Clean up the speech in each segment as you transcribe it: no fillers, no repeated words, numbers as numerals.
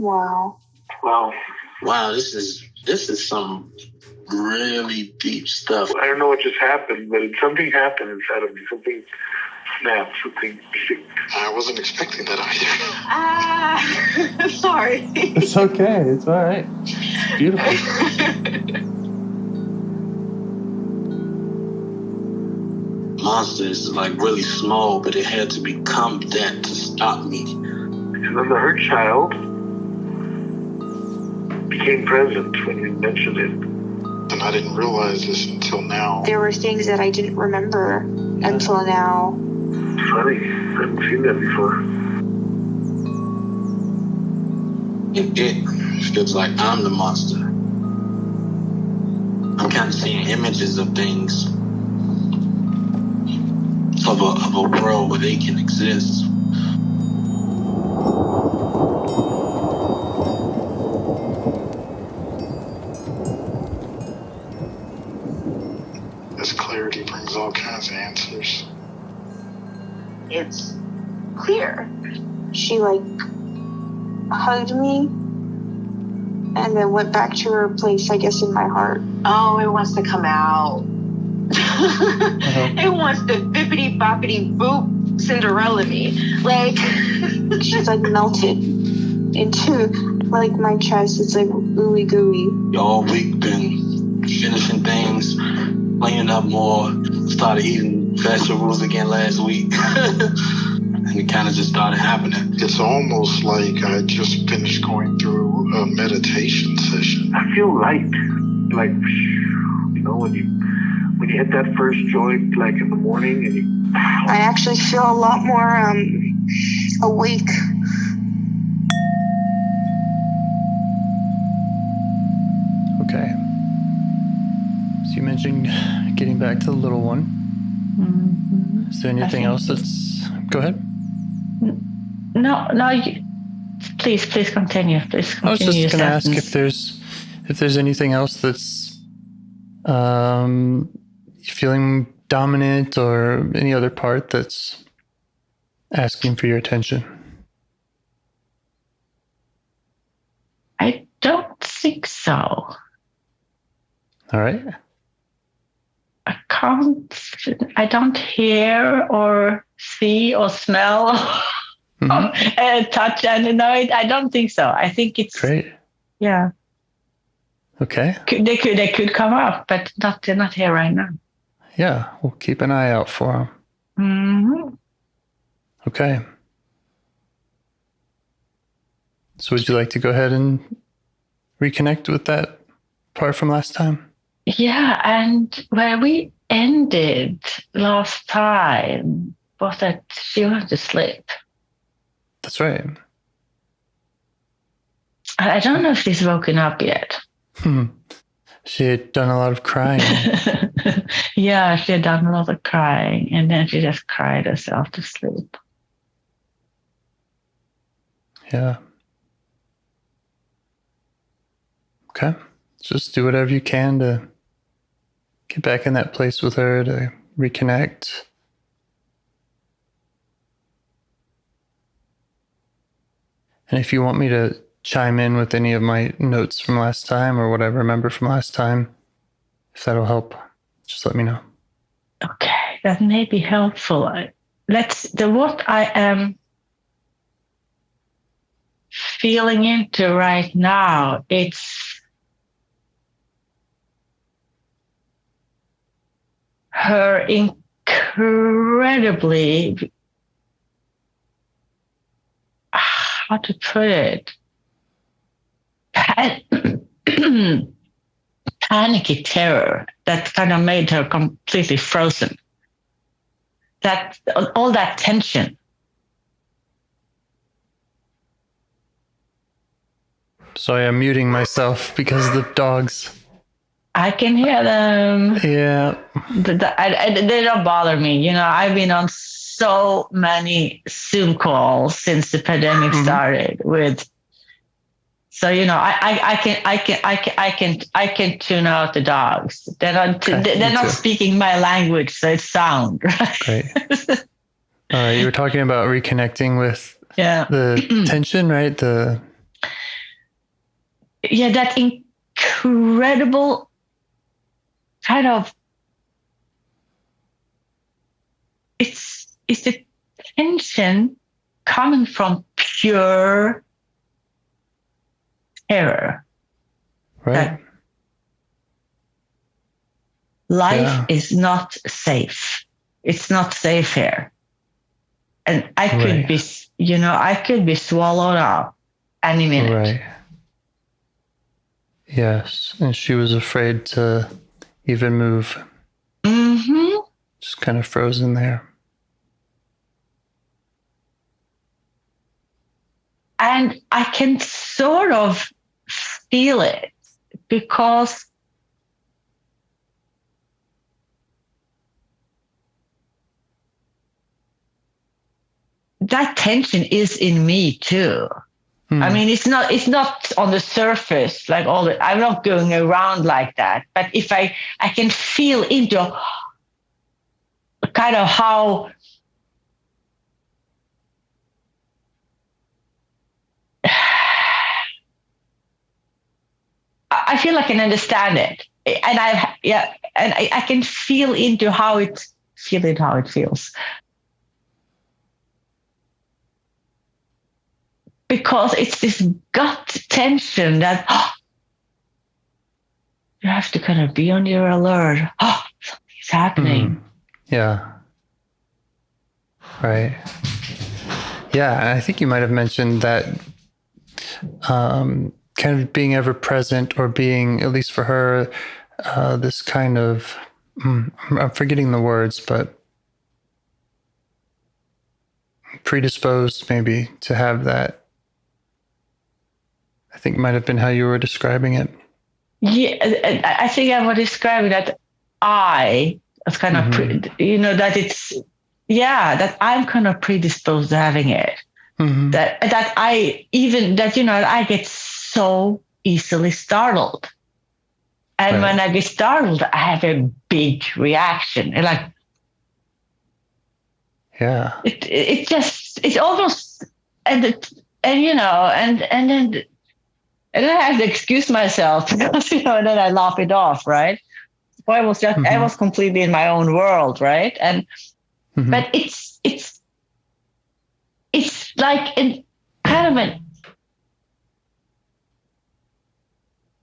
Wow. Wow, this is some really deep stuff. I don't know what just happened, but something happened inside of me. Something snapped, something sick. I wasn't expecting that either. Sorry. It's okay. It's all right. It's beautiful. Monster is like really small, but it had to become that to stop me. And then the hurt child became present when you mentioned it. And I didn't realize this until now. There were things that I didn't remember until now. Funny, I haven't seen that before. It feels like I'm the monster. I'm kind of seeing images of things. Of a world where they can exist. This clarity brings all kinds of answers. It's clear. She hugged me and then went back to her place, I guess, in my heart. Oh, it wants to come out. It wants to bippity boppity boop Cinderella me. She's melted into my chest. It's ooey gooey. All week been finishing things, cleaning up more, started eating vegetables again last week. And it kind of just started happening. It's almost like I just finished going through a meditation session. I feel light. When you hit that first joint, in the morning, and I actually feel a lot more awake. Okay. So you mentioned getting back to the little one. Mm-hmm. Is there anything else that's... Go ahead. No, please continue. Please continue. I was just going to ask if there's anything else that's feeling dominant or any other part that's asking for your attention. I don't think so. All right. I don't hear or see or smell or touch, and I don't think so. I think it's great. Yeah. Okay. They could come up, but they're not here right now. Yeah, we'll keep an eye out for them. Mm-hmm. Okay. So would you like to go ahead and reconnect with that part from last time? Yeah, and where we ended last time was that she went to sleep. That's right. I don't know if she's woken up yet. She had done a lot of crying. Yeah, she had done a lot of crying, and then she just cried herself to sleep. Yeah. Okay. Just do whatever you can to get back in that place with her, to reconnect. And if you want me to chime in with any of my notes from last time or what I remember from last time, if that'll help, just let me know. Okay, that may be helpful. What I am feeling into right now, it's her incredibly, how to put it, panicky terror that kind of made her completely frozen. That all that tension. Sorry, I'm muting myself because of the dogs. I can hear them. Yeah. They don't bother me. I've been on so many Zoom calls since the pandemic started with. So I can tune out the dogs. They're not speaking my language, so it's sound. Right? Great. All right, you were talking about reconnecting with the tension, right? yeah, that incredible kind of, it's the tension coming from pure terror. Right. That life Yeah. is not safe. It's not safe here. And I could be, I could be swallowed up any minute. Right. Yes. And she was afraid to even move. Mm-hmm. Just kind of frozen there. And I can sort of feel it because that tension is in me too. I mean, it's not on the surface like all the, I'm not going around like that. But if I can feel into kind of how I feel I can understand it. And I can feel into how it feels. Because it's this gut tension that you have to kind of be on your alert. Something's happening. Yeah. Right. Yeah. I think you might have mentioned that kind of being ever present, or being, at least for her, this kind of, I'm forgetting the words, but predisposed maybe to have that. I think might have been how you were describing it. Yeah, I think I would describe it that I was kind of, that it's, that I'm kind of predisposed to having it. That I even, that, I get so easily startled. And when I get startled, I have a big reaction. And like, yeah, it just, it's almost, and then I have to excuse myself because, and then I laugh it off, right? So I was completely in my own world, right? And, but it's like kind of an,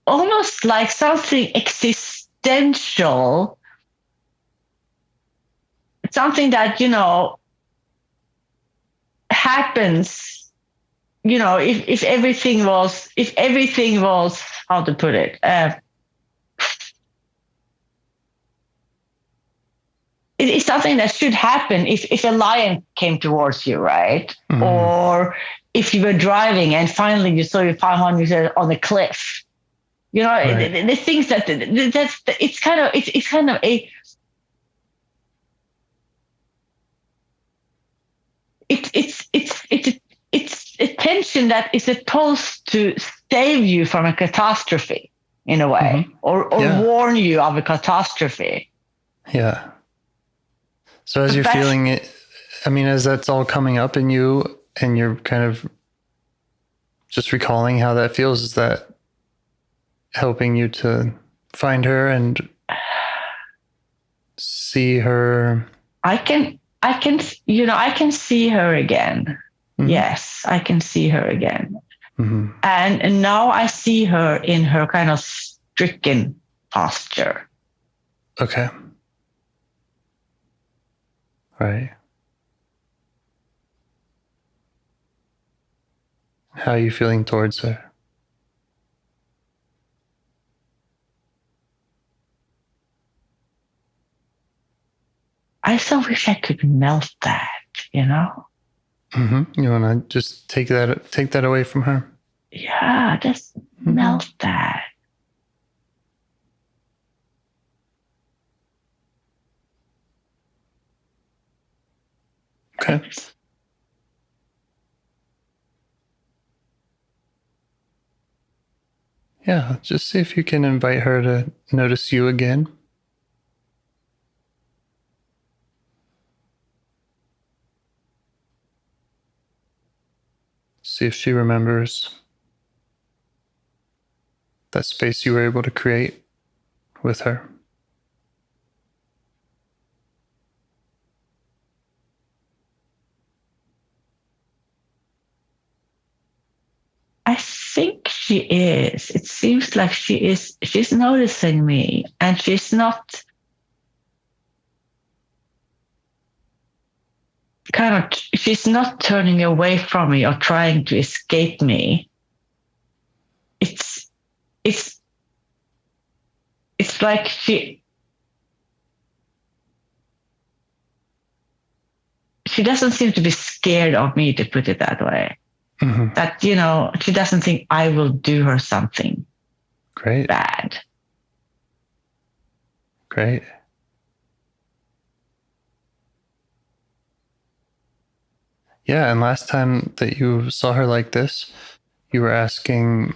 almost like something existential, something that, happens, if everything was, how to put it, it is something that should happen if a lion came towards you, right? Or if you were driving and finally you saw your 500 on a cliff. The things that's it's kind of a it's a tension that is supposed to save you from a catastrophe in a way, or warn you of a catastrophe. Yeah. So as you're feeling it, I mean, as that's all coming up in you and you're kind of just recalling how that feels, is that helping you to find her and see her? I can see her again. Yes, I can see her again. And now I see her in her kind of stricken posture. Okay. Right. How are you feeling towards her? I so wish I could melt that, You want to just take that away from her? Yeah, just melt that. Okay. Yeah, just see if you can invite her to notice you again. See if she remembers that space you were able to create with her? I think she is. It seems like she's noticing me, and she's not she's not turning away from me or trying to escape me. It's like she doesn't seem to be scared of me, to put it that way. Mm-hmm. That, she doesn't think I will do her something Great. bad. Great. Yeah, and last time that you saw her like this, you were asking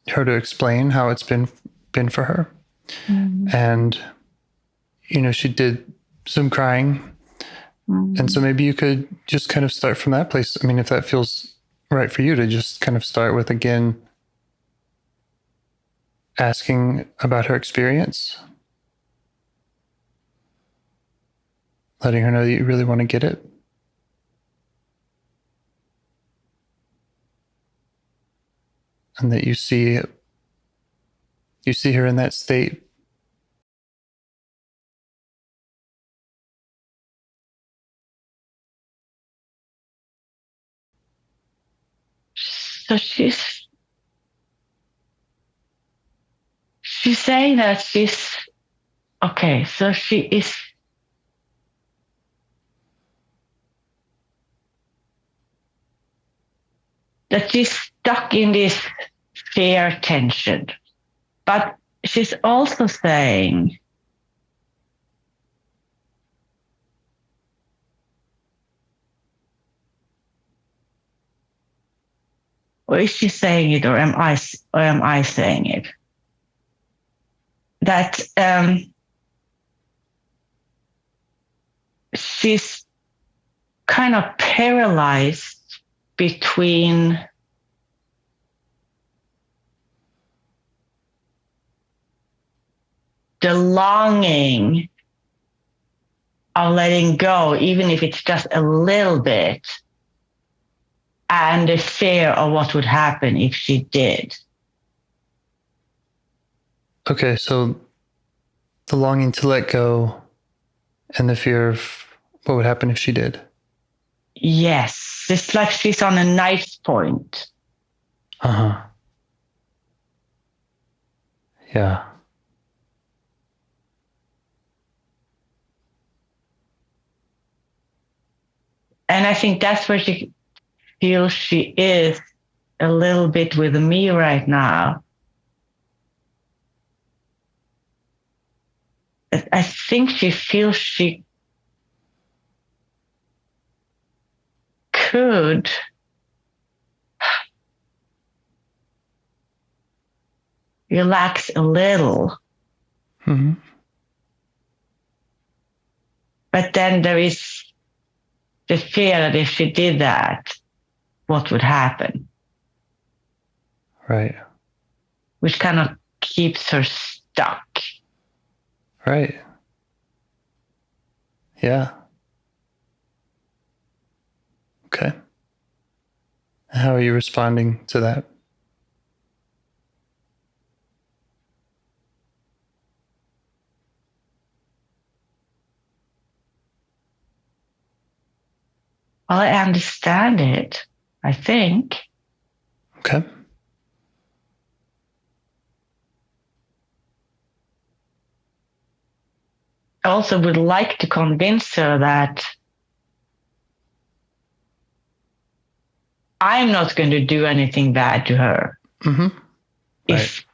her to explain how it's been for her. Mm-hmm. And, she did some crying. Mm-hmm. And so maybe you could just kind of start from that place. I mean, if that feels right for you, to just kind of start with, again, asking about her experience, letting her know that you really want to get it. And that you see her in that state. So she's saying that she's okay. So she is. That she's stuck in this fear tension. But she's also saying, or is she saying it, or am I saying it? That she's kind of paralyzed between the longing of letting go, even if it's just a little bit, and the fear of what would happen if she did. Okay, so the longing to let go and the fear of what would happen if she did. Yes, it's like she's on a knife point. Uh-huh. Yeah. And I think that's where she feels she is a little bit with me right now. I think she feels she could relax a little. Mm-hmm. But then there is the fear that if she did that, what would happen? Right. Which kind of keeps her stuck. Right. Yeah. Okay. How are you responding to that? Well, I understand it, I think. Okay. I also would like to convince her that I'm not going to do anything bad to her. Mm-hmm. Right.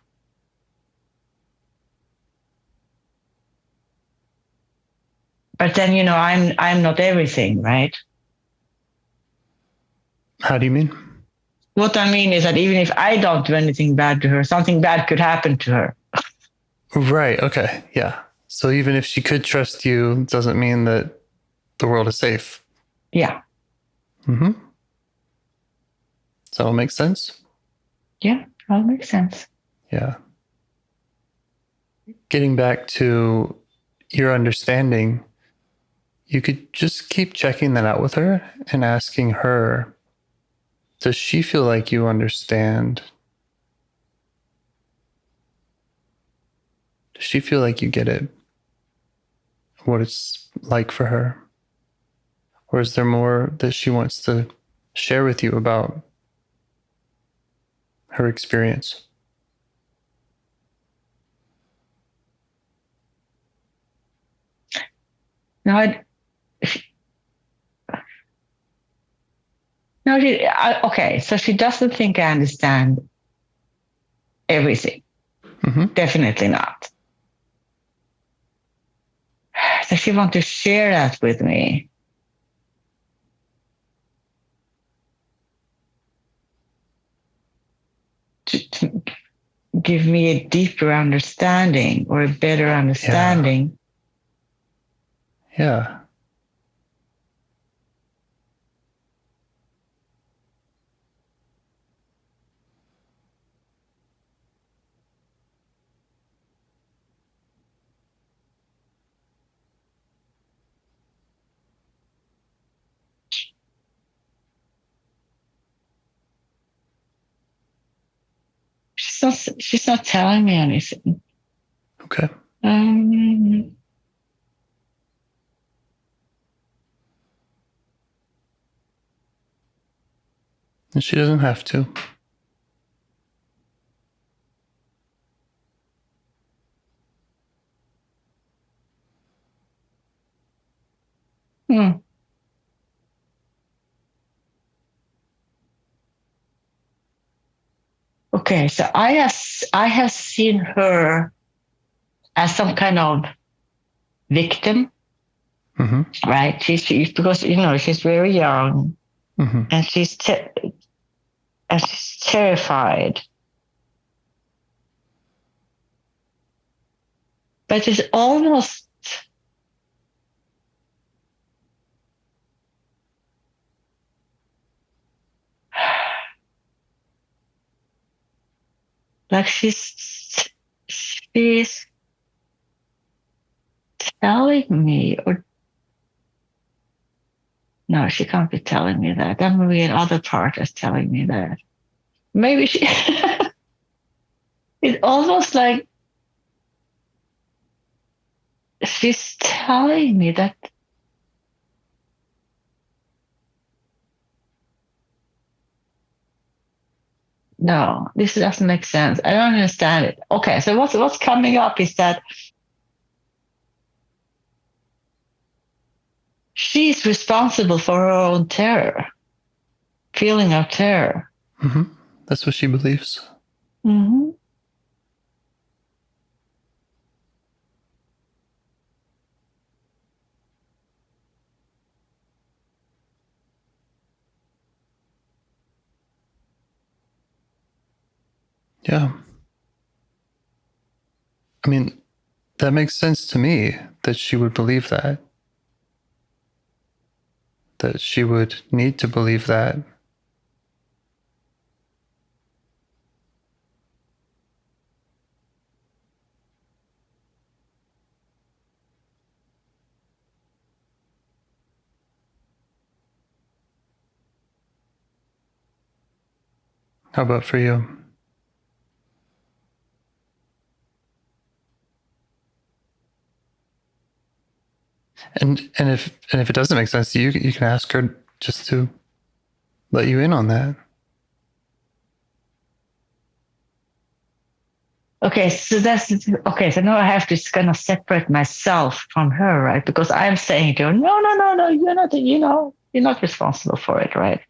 But then, I'm not everything, right? How do you mean? What I mean is that even if I don't do anything bad to her, something bad could happen to her. Right. Okay. Yeah. So even if she could trust you, doesn't mean that the world is safe. Yeah. Mm-hmm. Does that all make sense? Yeah. That makes sense. Yeah. Getting back to your understanding, you could just keep checking that out with her and asking her, does she feel like you understand? Does she feel like you get it? What it's like for her? Or is there more that she wants to share with you about her experience? No, okay, so she doesn't think I understand everything. Mm-hmm. Definitely not. So she wants to share that with me. To give me a deeper understanding or a better understanding. Yeah. She's not telling me anything. Okay. Um, And she doesn't have to. hmm. Okay, so I have seen her as some kind of victim, Mm-hmm. right? She's because she's very young, Mm-hmm. and she's terrified. But it's almost like she's telling me, or no, she can't be telling me that. That maybe another part is telling me that. Maybe she. It's almost like she's telling me that. No, this doesn't make sense. I don't understand it. Okay, so what's coming up is that she's responsible for her own terror, feeling of terror. Mm-hmm. That's what she believes. Mm-hmm. Yeah. I mean, that makes sense to me that she would believe that. That she would need to believe that. How about for you? And if it doesn't make sense to you, you can ask her just to let you in on that. Okay, so that's okay. So now I have to kind of separate myself from her, right? Because I'm saying to her, no, you're not. You're not responsible for it, right?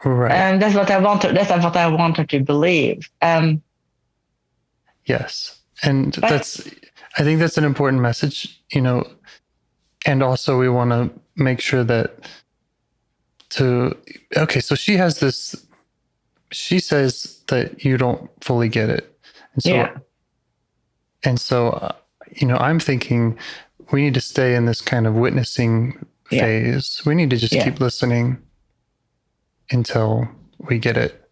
Right. And that's what I want. That's what I want her to believe. Yes. And I think that's an important message, and also we want to make sure that okay, so she says that you don't fully get it. And so, Yeah. I'm thinking we need to stay in this kind of witnessing phase. We need to just keep listening until we get it.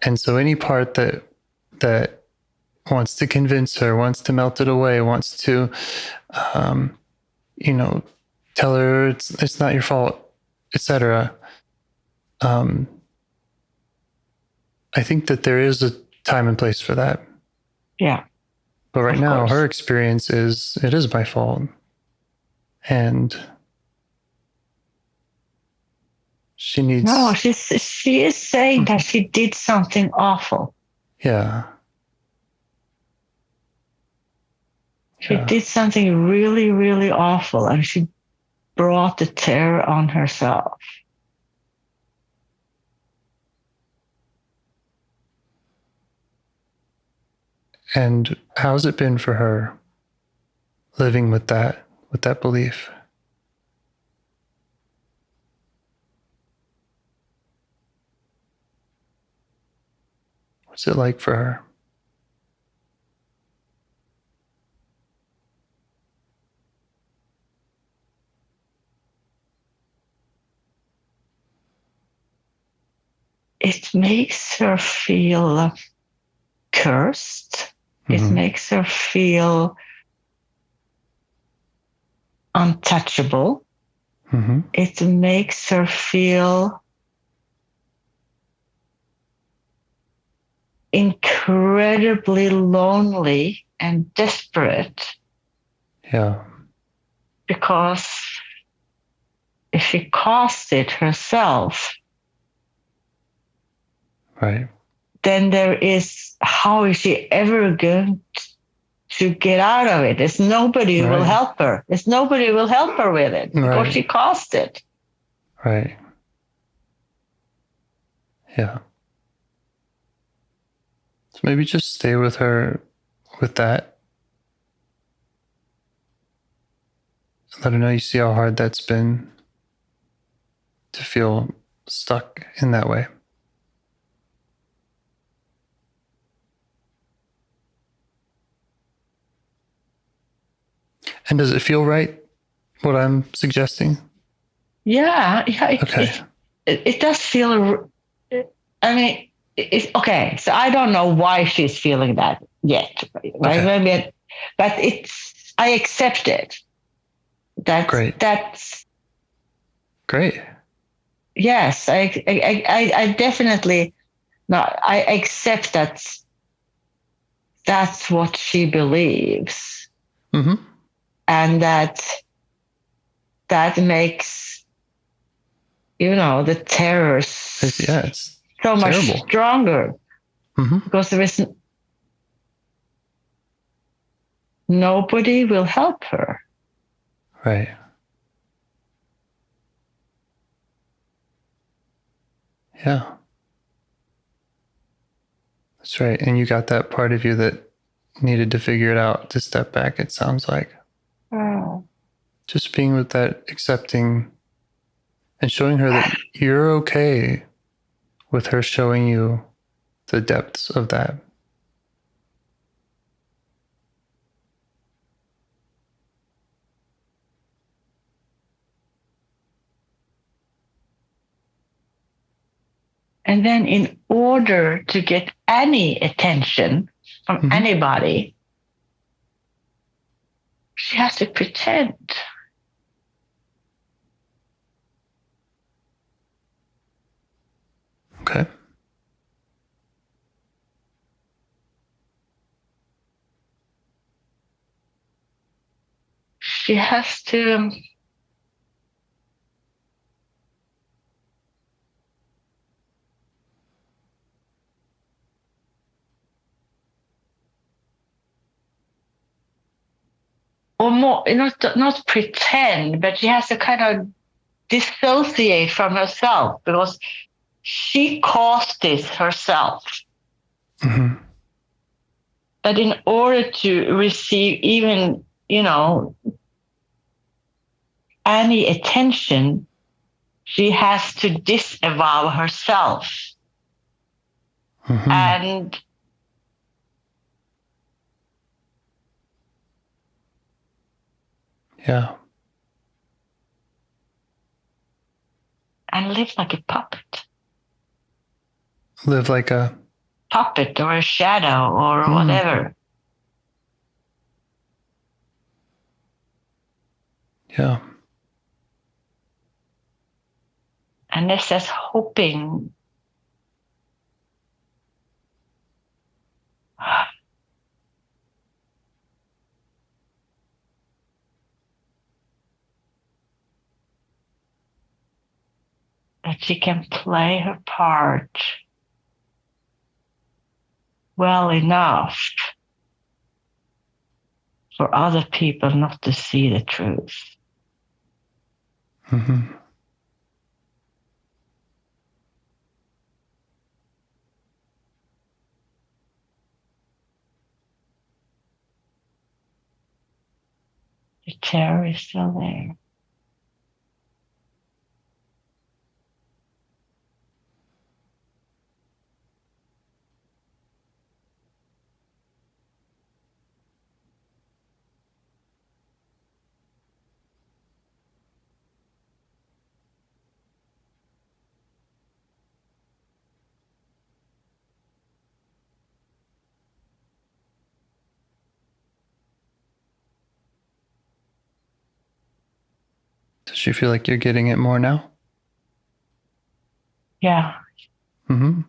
And so any part that wants to convince her, wants to melt it away, wants to, tell her it's not your fault, etc. I think that there is a time and place for that. Yeah. But right now, her experience is, it is my fault. And she needs... No, she is saying that she did something awful. Yeah. She did something really, really awful, and she brought the terror on herself. And how's it been for her living with that belief? What's it like for her? It makes her feel cursed. It makes her feel untouchable. It makes her feel incredibly lonely and desperate. Yeah. Because if she caused it herself, right, then there is, how is she ever going to get out of it? There's nobody who will help her. There's nobody who will help her with it because she caused it. Right. Yeah. So maybe just stay with her with that. Let her know you see how hard that's been to feel stuck in that way. And does it feel right, what I'm suggesting? Yeah. Okay. It does feel, I mean, okay. So I don't know why she's feeling that yet, right? Okay. Maybe, but I accept it. Great. That's great. Yes, I definitely, no, I accept that that's what she believes. And that makes, the terror it's so much terrible. stronger. Because there is nobody will help her. Right. Yeah. That's right. And you got that part of you that needed to figure it out, to step back, it sounds like. Oh. Just being with that, accepting and showing her that you're okay with her showing you the depths of that. And then in order to get any attention from anybody, she has to pretend. Okay. She has to or more, not pretend, but she has to kind of dissociate from herself because she caused this herself. But in order to receive even, any attention, she has to disavow herself. And yeah. And live like a puppet. Live like a puppet or a shadow or whatever. Yeah. And it's just hoping that she can play her part well enough for other people not to see the truth. Mm-hmm. The terror is still there. Does she feel like you're getting it more now? Yeah. Mm-hmm.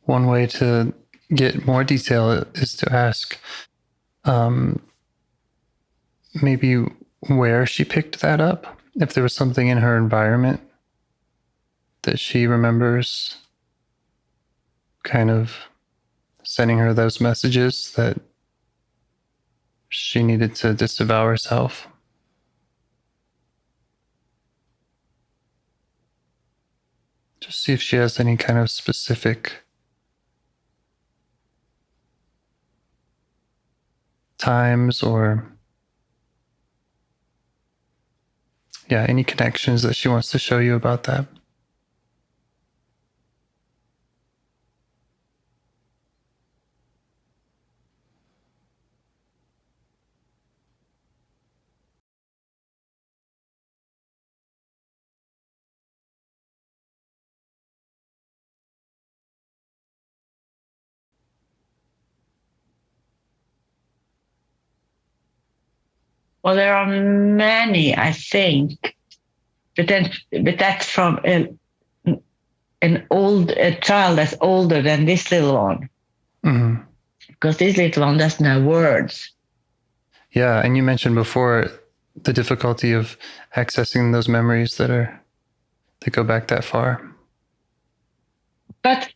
One way to get more detail is to ask maybe where she picked that up. If there was something in her environment that she remembers kind of sending her those messages that she needed to disavow herself. Just see if she has any kind of specific times or any connections that she wants to show you about that. Well, there are many, I think, but that's from a child that's older than this little one, because this little one doesn't know words. Yeah, and you mentioned before the difficulty of accessing those memories that go back that far. But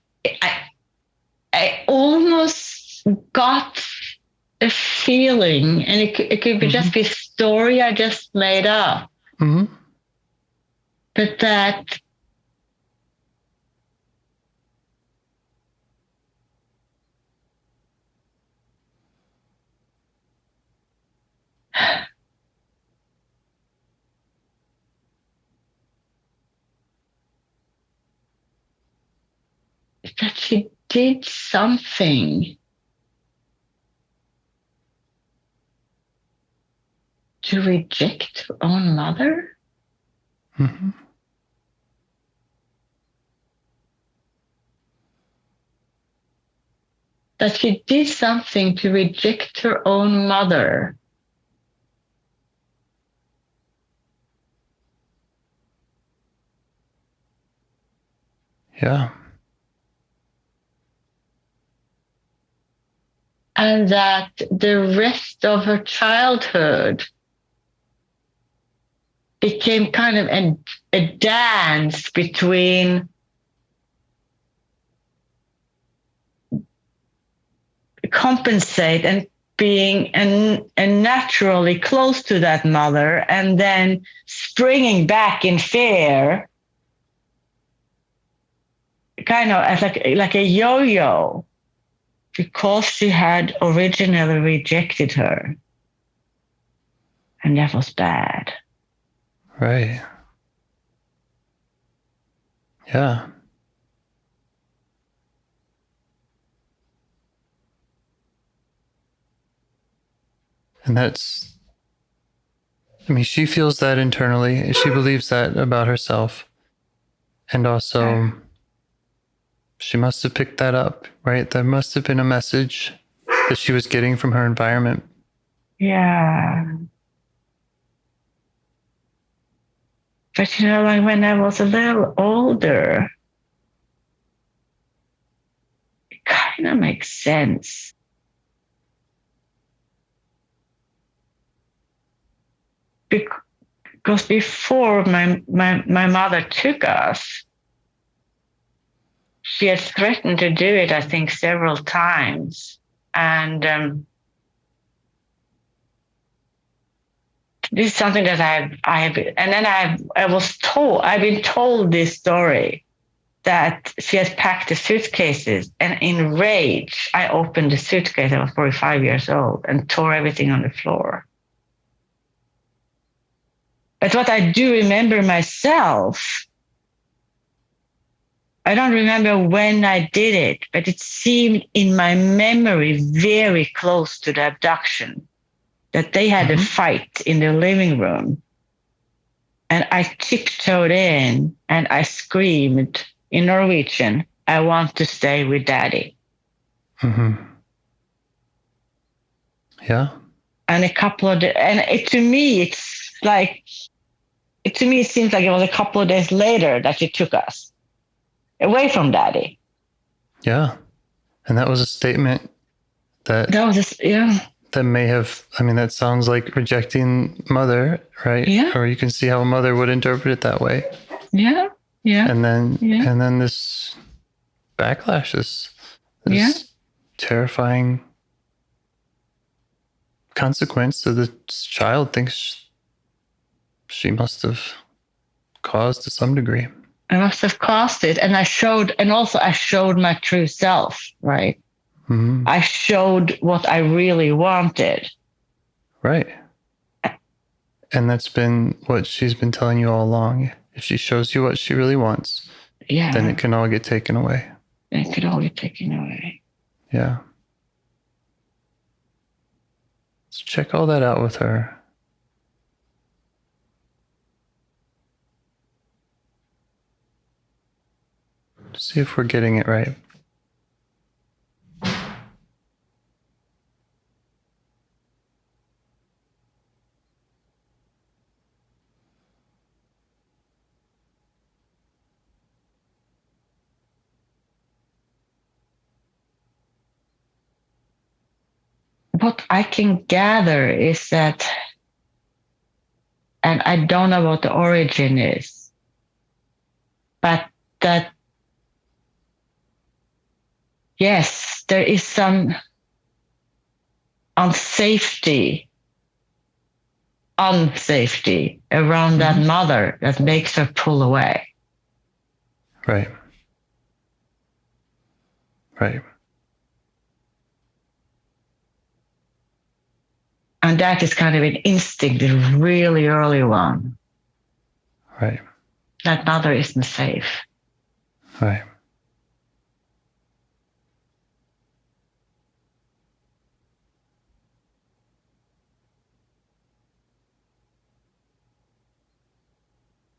I almost got a feeling, and it could be just be a story I just made up, but that she did something to reject her own mother. That she did something to reject her own mother. Yeah. And that the rest of her childhood became kind of a dance between compensate and being and naturally close to that mother, and then springing back in fear, kind of as like a yo-yo, because she had originally rejected her. And that was bad. Right. Yeah. And that's, I mean, she feels that internally. She believes that about herself. And also, she must have picked that up, right? There must have been a message that she was getting from her environment. Yeah. But like when I was a little older, it kind of makes sense. Because before my mother took us, she had threatened to do it, I think, several times. And this is something that I have, and then I've been told this story that she has packed the suitcases, and in rage, I opened the suitcase. I was 45 years old and tore everything on the floor. But what I do remember myself, I don't remember when I did it, but it seemed in my memory very close to the abduction, that they had a fight in the living room. And I tiptoed in and I screamed in Norwegian, "I want to stay with Daddy." Mm-hmm. Yeah. And to me, it's like, to me, it seems like it was a couple of days later that she took us away from Daddy. Yeah. And that was a statement that may have, I mean, that sounds like rejecting mother, right? Yeah. Or you can see how a mother would interpret it that way. Yeah. Yeah. And then this backlash, this terrifying consequence. So the child thinks she must have caused to some degree. I must have caused it. And I showed my true self, right? Mm-hmm. I showed what I really wanted. Right. And that's been what she's been telling you all along. If she shows you what she really wants, then it can all get taken away. It could all get taken away. Yeah. So check all that out with her. See if we're getting it right. What I can gather is that, and I don't know what the origin is, but that, yes, there is some unsafety around that mother that makes her pull away. Right. Right. And that is kind of an instinct, a really early one. Right. That mother isn't safe. Right.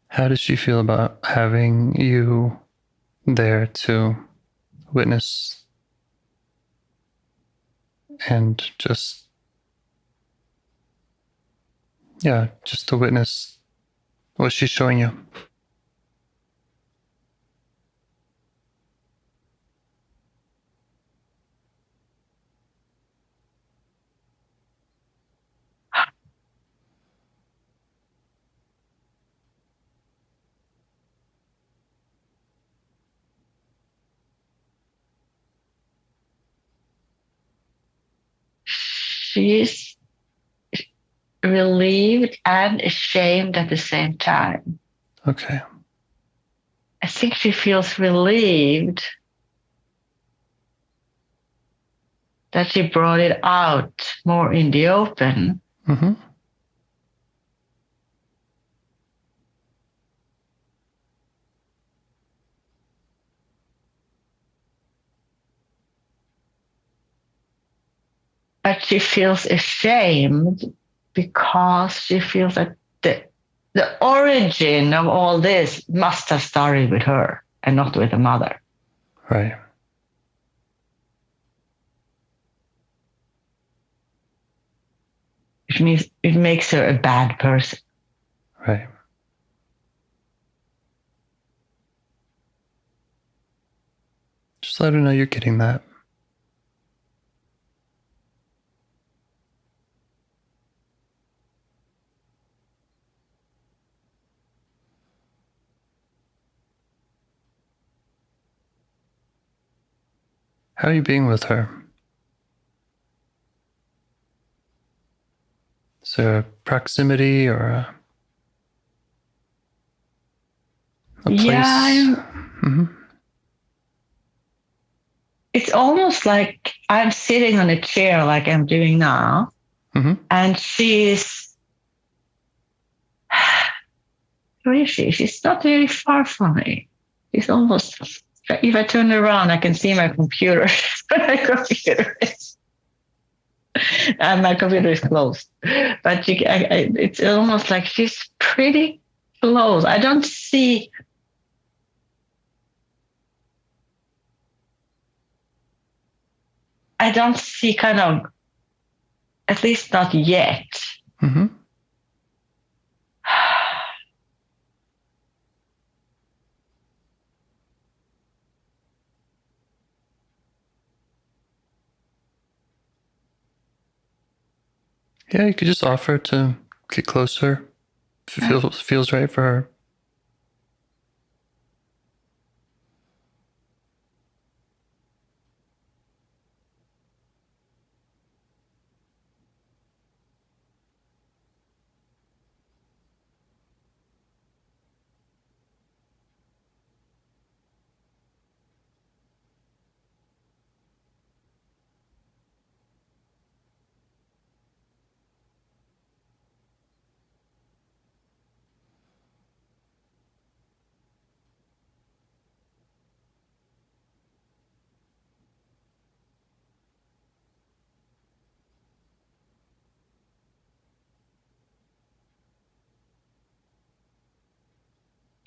How does she feel about having you there to witness and just to witness what she's showing you? She's relieved and ashamed at the same time. Okay. I think she feels relieved that she brought it out more in the open. Mm-hmm. but she feels ashamed because she feels that the origin of all this must have started with her and not with the mother. Right. Which means it makes her a bad person. Right. Just let her know you're getting that. How are you being with her? Is there a proximity or a place? Yeah, Mm-hmm. it's almost like I'm sitting on a chair like I'm doing now, and she's, where is she? She's not very far from me. She's almost, if I turn around, I can see my computer. My computer is, and my computer is closed. But it's almost like she's pretty close. I don't see kind of, at least not yet. Mm-hmm. Yeah, you could just offer to get closer if it feels right for her.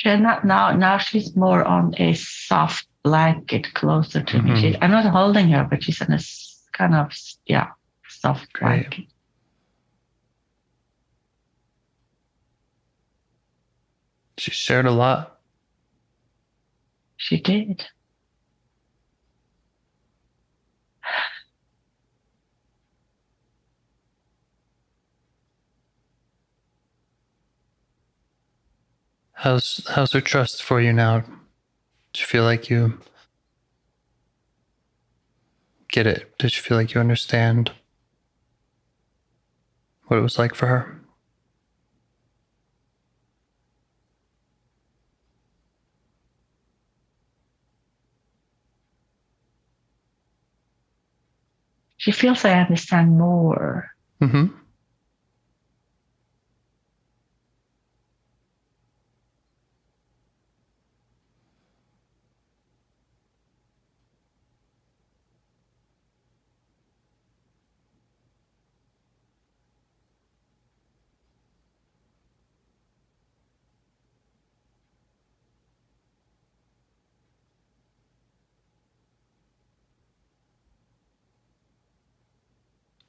Now she's more on a soft blanket closer to me. I'm not holding her, but she's on a kind of, soft blanket. She shared a lot. She did. How's her trust for you now? Do you feel like you get it? Did you feel like you understand what it was like for her? She feels I understand more. Mm-hmm.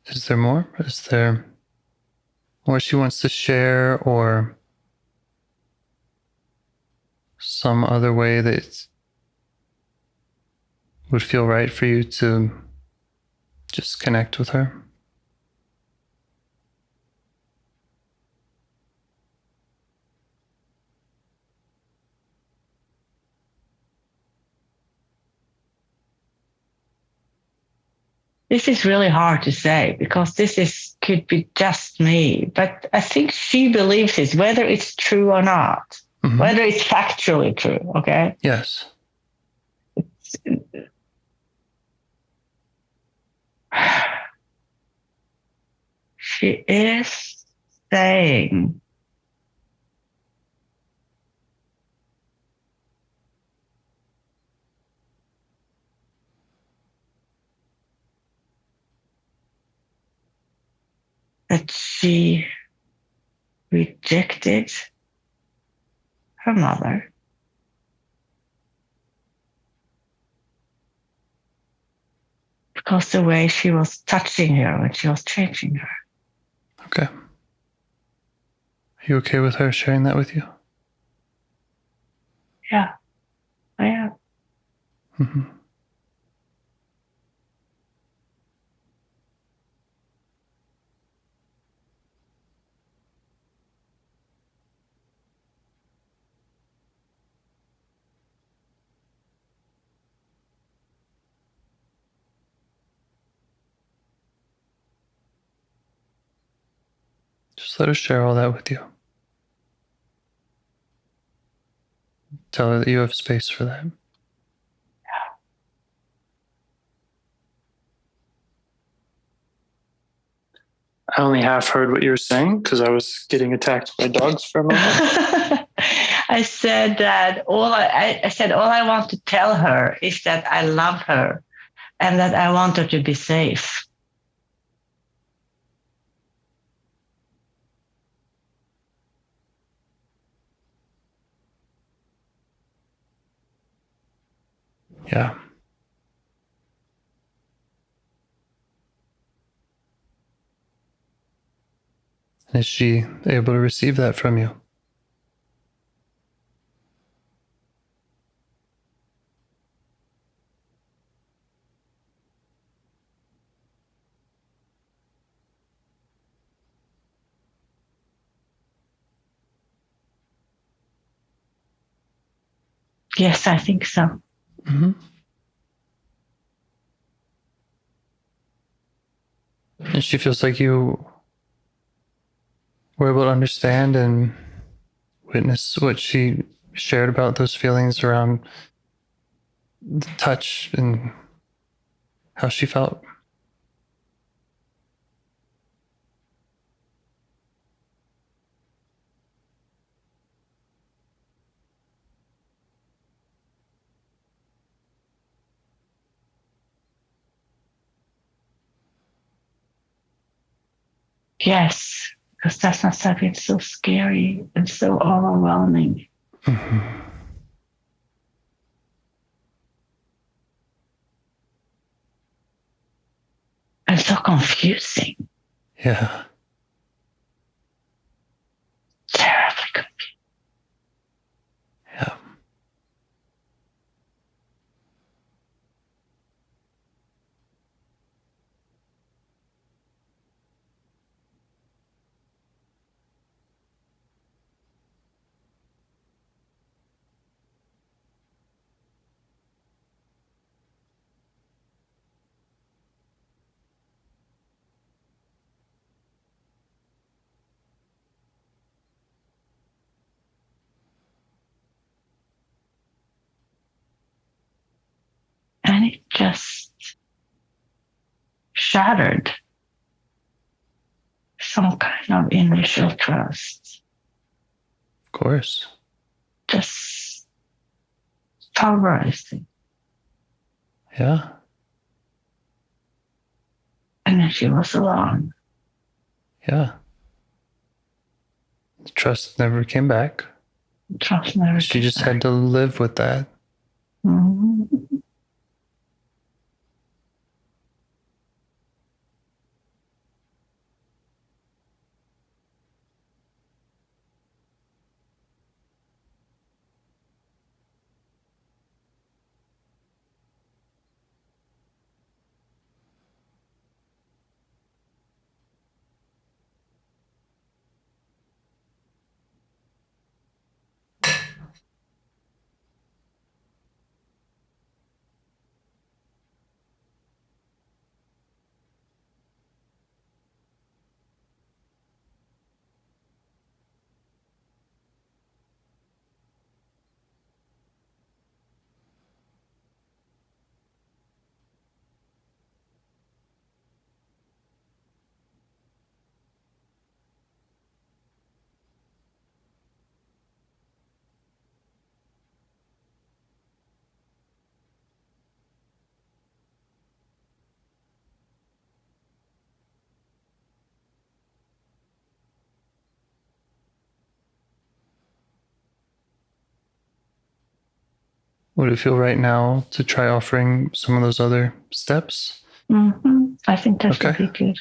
Is there more? Is there more she wants to share, or some other way that would feel right for you to just connect with her? This is really hard to say because could be just me, but I think she believes it, whether it's true or not, whether it's factually true. Okay. Yes. She is saying that she rejected her mother. Because the way she was touching her when she was changing her. Okay. Are you okay with her sharing that with you? Yeah, I am. Mm-hmm. Just let her share all that with you. Tell her that you have space for that. I only half heard what you were saying because I was getting attacked by dogs for a moment. I said that I said all I want to tell her is that I love her and that I want her to be safe. Yeah. Is she able to receive that from you? Yes, I think so. Mm-hmm. And she feels like you were able to understand and witness what she shared about those feelings around the touch and how she felt. Yes, because that must have been so scary and so overwhelming. Mm-hmm. And so confusing. Yeah. Terribly confusing. Yeah. And it just shattered some kind of initial trust. Of course. Just pulverizing. Yeah. And then she was alone. Yeah. The trust never came back. Trust never She came just back. had to live with that. Mm-hmm. Would it feel right now to try offering some of those other steps? I think that would be good.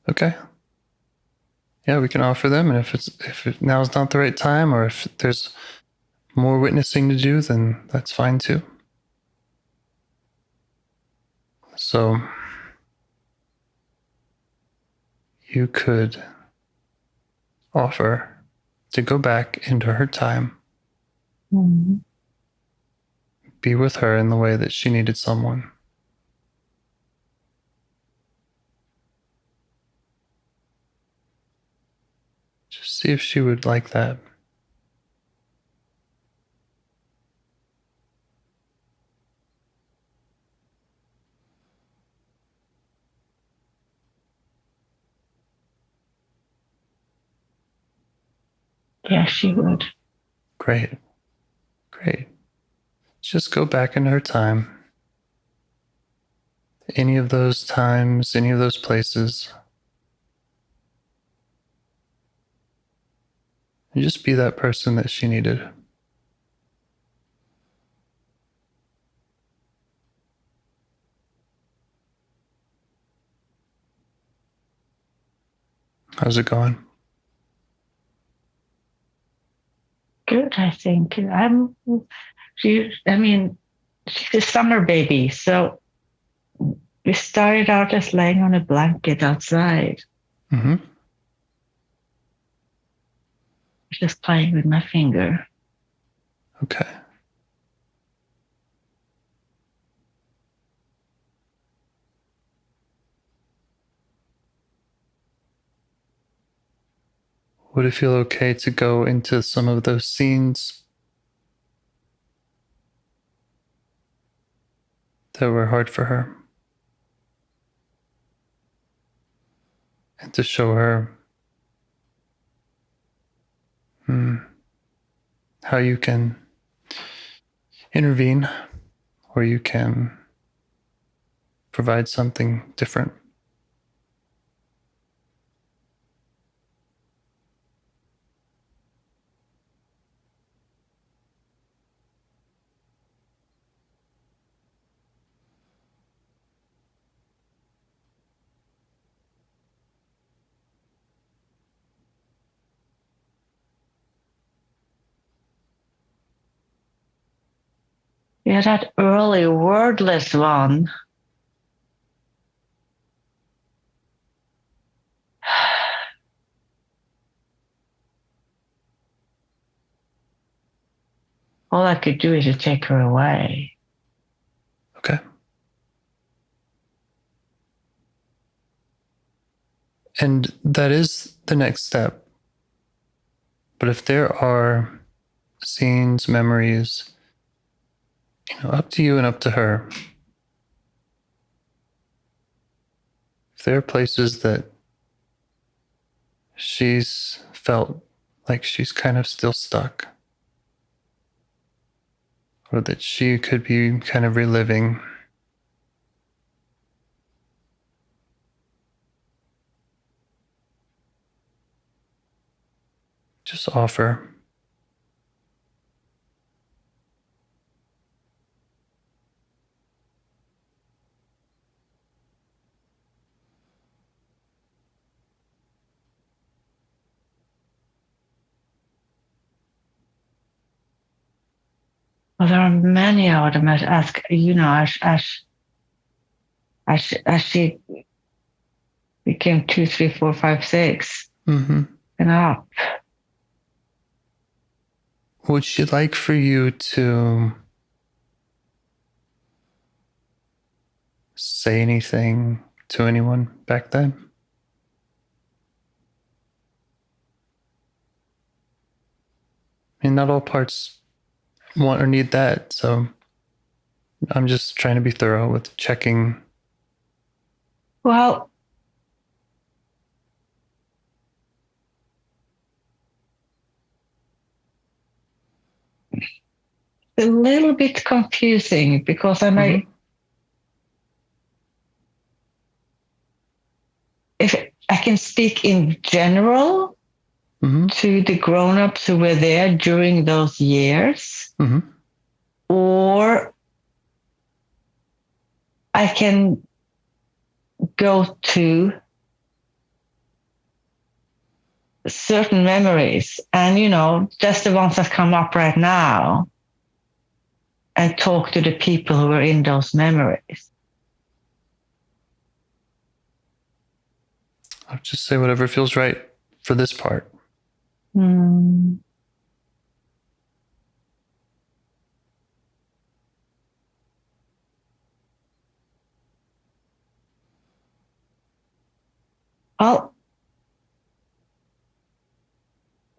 Okay. Yeah, we can offer them, and if now is not the right time, or if there's more witnessing to do, then that's fine too. So you could offer to go back into her time, be with her in the way that she needed someone. Just see if she would like that. Yeah, she would. Great. Just go back into her time. Any of those times, any of those places. And just be that person that she needed. How's it going? Good, I think. She's a summer baby. So we started out as laying on a blanket outside. Just playing with my finger. Okay. Would it feel okay to go into some of those scenes that were hard for her? And to show her how you can intervene, or you can provide something different. Yeah, that early wordless one. All I could do is to take her away. Okay. And that is the next step. But if there are scenes, memories, up to you and up to her, if there are places that she's felt like she's kind of still stuck, or that she could be kind of reliving, just offer. Well, there are many I would ask, as she became 2, 3, 4, 5, 6, and up. Would she like for you to say anything to anyone back then? I mean, not all parts want or need that, so I'm just trying to be thorough with checking. Well, a little bit confusing because if I can speak in general to the grown-ups who were there during those years, or I can go to certain memories and, just the ones that come up right now, and talk to the people who are in those memories. I'll just say whatever feels right for this part. Well,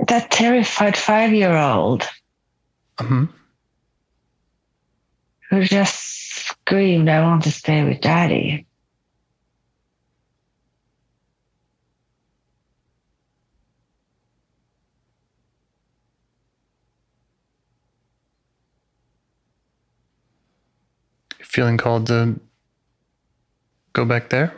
that terrified 5-year-old Mm-hmm. who just screamed, "I want to stay with Daddy." You're feeling called to go back there?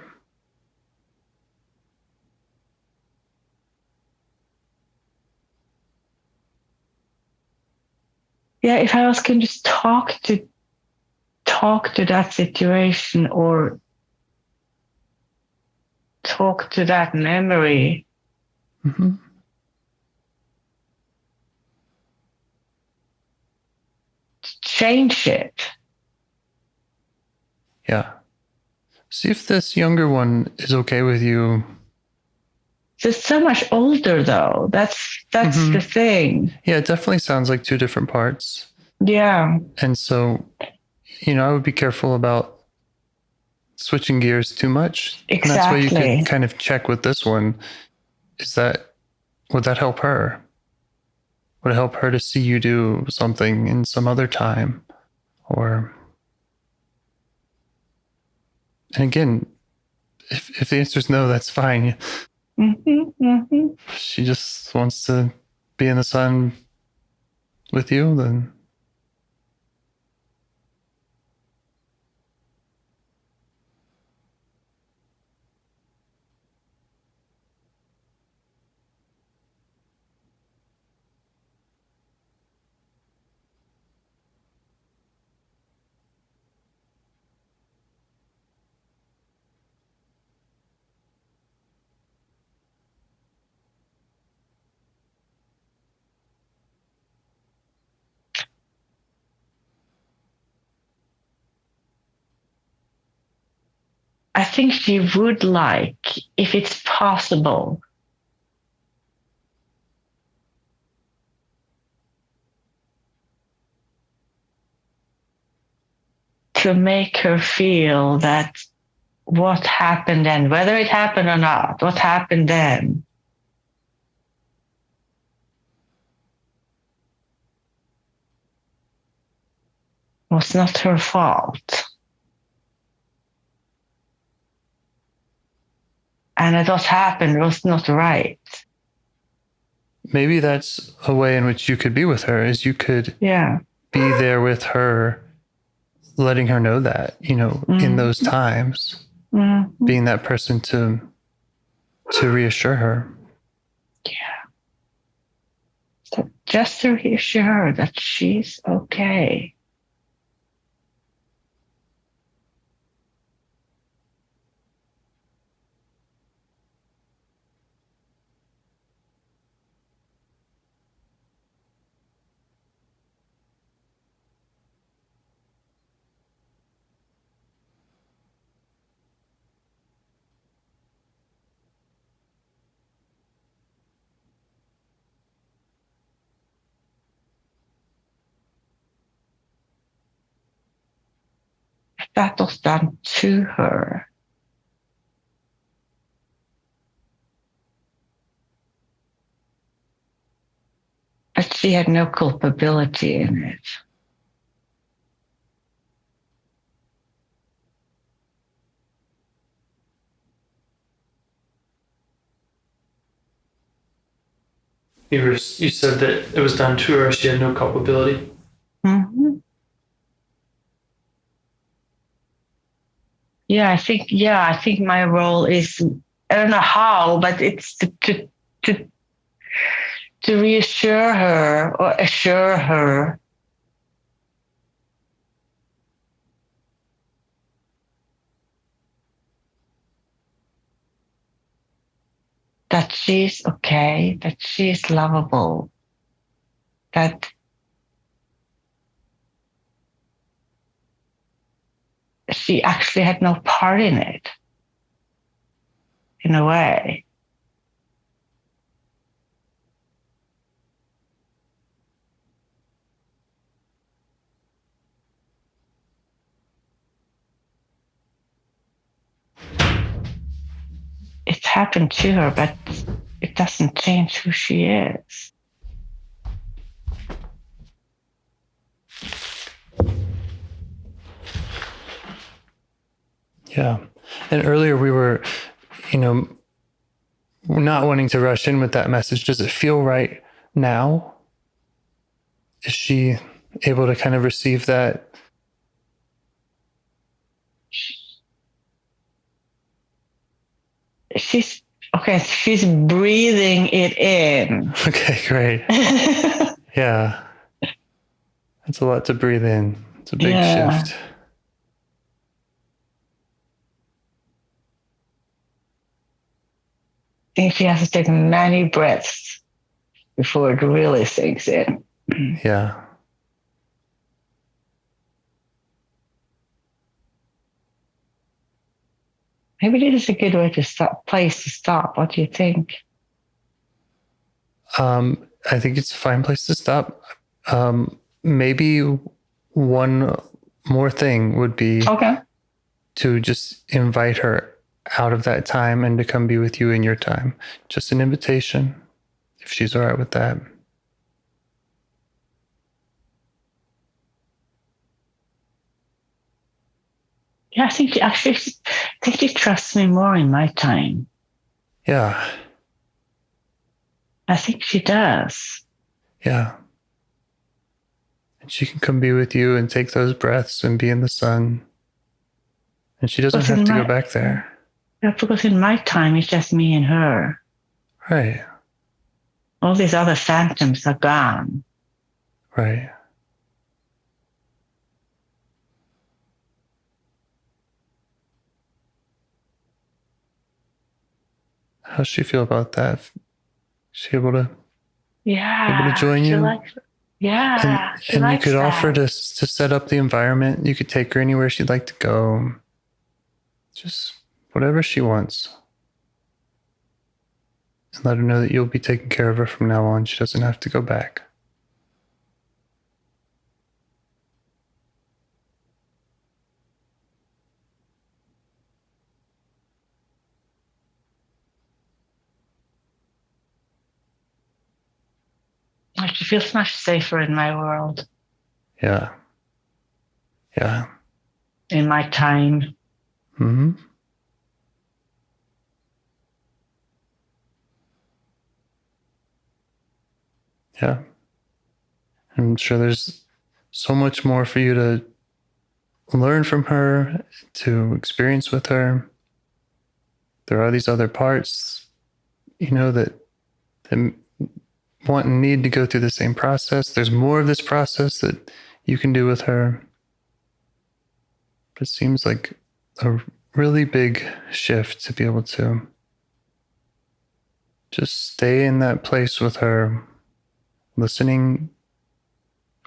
Yeah, if I was going to just talk to that situation or talk to that memory, Mm-hmm. change it. Yeah. See if this younger one is okay with you. It's so much older, though. That's the thing. Yeah, it definitely sounds like two different parts. Yeah. And so, I would be careful about switching gears too much. Exactly. And that's why you could kind of check with this one. Would that help her? Would it help her to see you do something in some other time? And again, if the answer is no, that's fine. She just wants to be in the sun with you, then. I think she would like, if it's possible, to make her feel that what happened then, whether it happened or not, what happened then was not her fault. And that what happened was not right. Maybe that's a way in which you could be with her, is you could be there with her, letting her know that, in those times, being that person to reassure her. Yeah. So just to reassure her that she's okay. That was done to her. But she had no culpability in it. You said that it was done to her, she had no culpability. Mm-hmm. I think my role is, I don't know how, but it's to reassure her or assure her that she's okay, that she's lovable, that she actually had no part in it, in a way. It happened to her, but it doesn't change who she is. Yeah. And earlier we were, not wanting to rush in with that message. Does it feel right now? Is she able to kind of receive that? She's breathing it in. Okay, great. Yeah. That's a lot to breathe in. It's a big shift. I think she has to take many breaths before it really sinks in. Yeah. Maybe this is a good way to place to stop. What do you think? I think it's a fine place to stop. Maybe one more thing would be to just invite her out of that time and to come be with you in your time. Just an invitation, if she's all right with that. Yeah, I think she trusts me more in my time. Yeah. I think she does. Yeah. And she can come be with you and take those breaths and be in the sun. And she doesn't have to go back there. Yeah, because in my time, it's just me and her. Right. All these other phantoms are gone. Right. How's she feel about that? Is she able to join you? And you could offer to set up the environment. You could take her anywhere she'd like to go. Just whatever she wants. And let her know that you'll be taking care of her from now on. She doesn't have to go back. She feels much safer in my world. Yeah. Yeah. In my time. Mm-hmm. Yeah. I'm sure there's so much more for you to learn from her, to experience with her. There are these other parts, that want and need to go through the same process. There's more of this process that you can do with her. But it seems like a really big shift to be able to just stay in that place with her, listening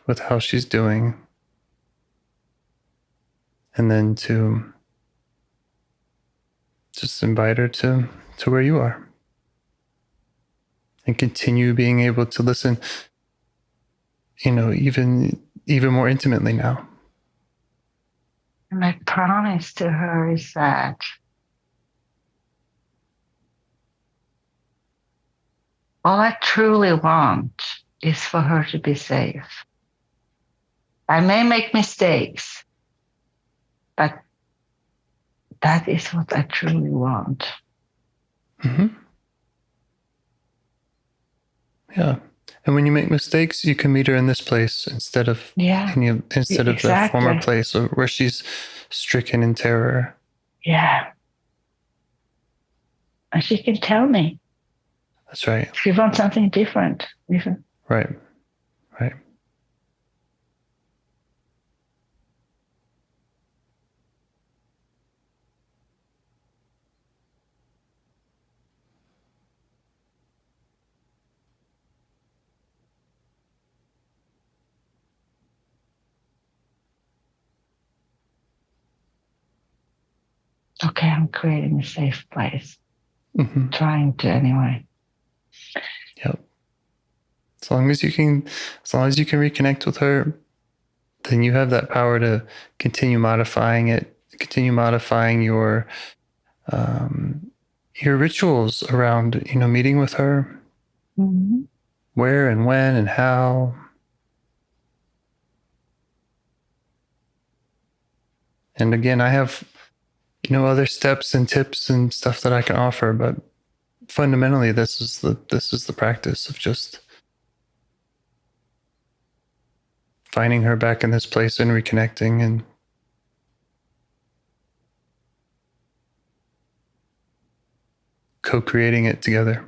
with how she's doing, and then to just invite her to where you are and continue being able to listen, even more intimately now. My promise to her is that all I truly want is for her to be safe. I may make mistakes, but that is what I truly want. Mm-hmm. Yeah. And when you make mistakes, you can meet her in this place instead of the former place where she's stricken in terror. Yeah. And she can tell me. That's right. She wants something different. Right. Right. okay, I'm creating a safe place. Mm-hmm. Trying to anyway. Yep. As long as you can reconnect with her, then you have that power to continue modifying it, continue modifying your rituals around, meeting with her, Mm-hmm. where and when and how. And again, I have, other steps and tips and stuff that I can offer, but fundamentally, this is the practice of just finding her back in this place and reconnecting and co-creating it together.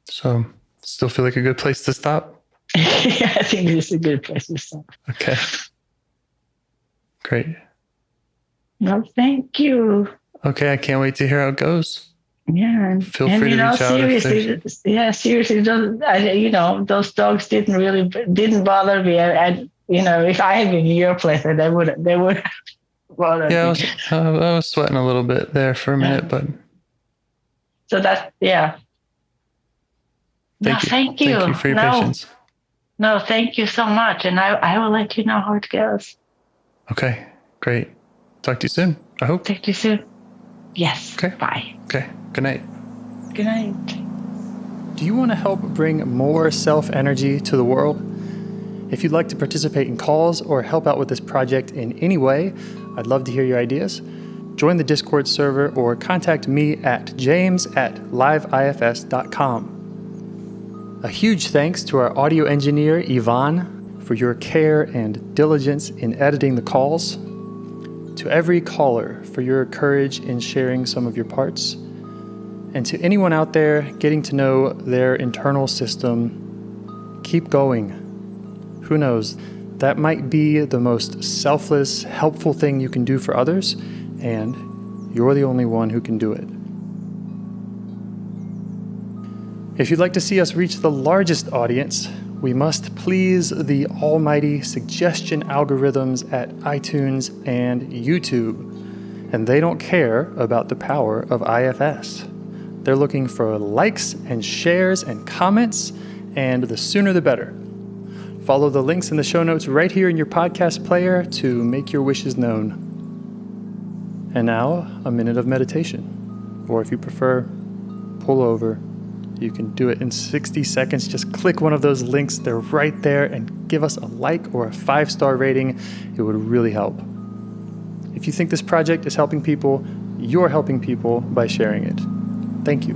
So, still feel like a good place to stop? Yeah, I think this is a good place to stop. Okay. Great. No, thank you. Okay, I can't wait to hear how it goes. Yeah, Feel free to reach out. Seriously, those dogs didn't bother me. And if I had been in your place, they would bother me. Yeah, I was sweating a little bit there for a minute, but. So that's, yeah. Thank you. Thank you. Thank you for your patience. No, thank you so much. And I will let you know how it goes. Okay, great. Talk to you soon, I hope. Talk to you soon. Yes. Okay. Bye. Okay, good night. Good night. Do you want to help bring more self-energy to the world? If you'd like to participate in calls or help out with this project in any way, I'd love to hear your ideas. Join the Discord server or contact me at james@liveifs.com. A huge thanks to our audio engineer, Yvonne, for your care and diligence in editing the calls. To every caller for your courage in sharing some of your parts. And to anyone out there getting to know their internal system, keep going. Who knows, that might be the most selfless, helpful thing you can do for others, and you're the only one who can do it. If you'd like to see us reach the largest audience, we must please the almighty suggestion algorithms at iTunes and YouTube. And they don't care about the power of IFS. They're looking for likes and shares and comments, and the sooner the better. Follow the links in the show notes right here in your podcast player to make your wishes known. And now, a minute of meditation. Or if you prefer, pull over. You can do it in 60 seconds. Just click one of those links. They're right there, and give us a like or a 5-star rating. It would really help. If you think this project is helping people, you're helping people by sharing it. Thank you.